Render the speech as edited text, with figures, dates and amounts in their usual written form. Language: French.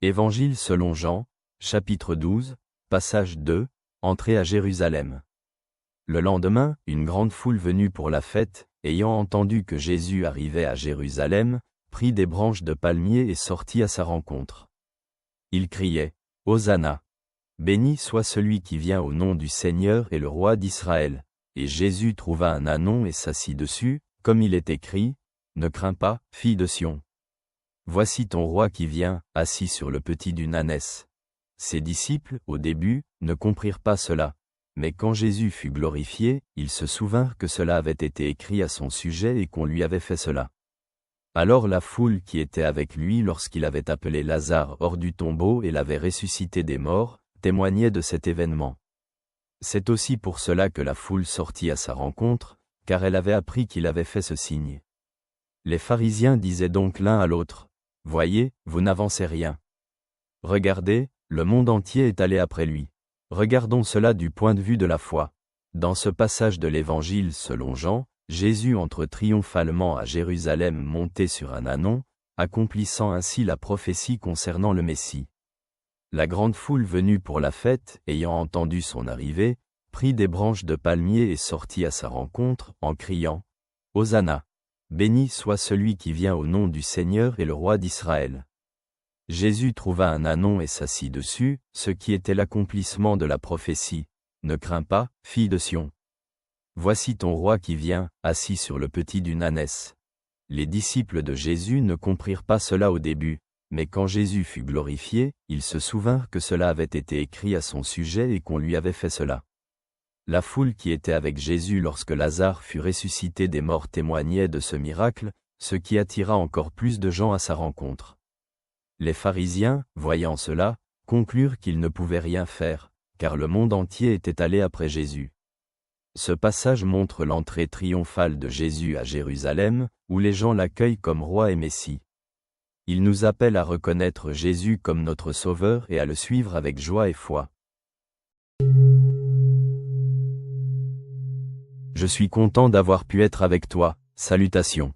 Évangile selon Jean, chapitre 12, passage 2, entrée à Jérusalem. Le lendemain, une grande foule venue pour la fête, ayant entendu que Jésus arrivait à Jérusalem, prit des branches de palmier et sortit à sa rencontre. Il criait, « Hosanna! Béni soit celui qui vient au nom du Seigneur et le roi d'Israël. » Et Jésus trouva un ânon et s'assit dessus, comme il est écrit, « Ne crains pas, fille de Sion. Voici ton roi qui vient, assis sur le petit d'une ânesse. » Ses disciples, au début, ne comprirent pas cela. Mais quand Jésus fut glorifié, ils se souvinrent que cela avait été écrit à son sujet et qu'on lui avait fait cela. Alors la foule qui était avec lui lorsqu'il avait appelé Lazare hors du tombeau et l'avait ressuscité des morts, témoignait de cet événement. C'est aussi pour cela que la foule sortit à sa rencontre, car elle avait appris qu'il avait fait ce signe. Les pharisiens disaient donc l'un à l'autre, « Voyez, vous n'avancez rien. Regardez, le monde entier est allé après lui. » Regardons cela du point de vue de la foi. Dans ce passage de l'Évangile selon Jean, Jésus entre triomphalement à Jérusalem monté sur un ânon, accomplissant ainsi la prophétie concernant le Messie. La grande foule venue pour la fête, ayant entendu son arrivée, prit des branches de palmier et sortit à sa rencontre, en criant, « Hosanna! Béni soit celui qui vient au nom du Seigneur et le roi d'Israël. » Jésus trouva un ânon et s'assit dessus, ce qui était l'accomplissement de la prophétie. « Ne crains pas, fille de Sion. Voici ton roi qui vient, assis sur le petit d'une ânesse. » Les disciples de Jésus ne comprirent pas cela au début, mais quand Jésus fut glorifié, ils se souvinrent que cela avait été écrit à son sujet et qu'on lui avait fait cela. La foule qui était avec Jésus lorsque Lazare fut ressuscité des morts témoignait de ce miracle, ce qui attira encore plus de gens à sa rencontre. Les pharisiens, voyant cela, conclurent qu'ils ne pouvaient rien faire, car le monde entier était allé après Jésus. Ce passage montre l'entrée triomphale de Jésus à Jérusalem, où les gens l'accueillent comme roi et Messie. Il nous appelle à reconnaître Jésus comme notre Sauveur et à le suivre avec joie et foi. Je suis content d'avoir pu être avec toi, salutations.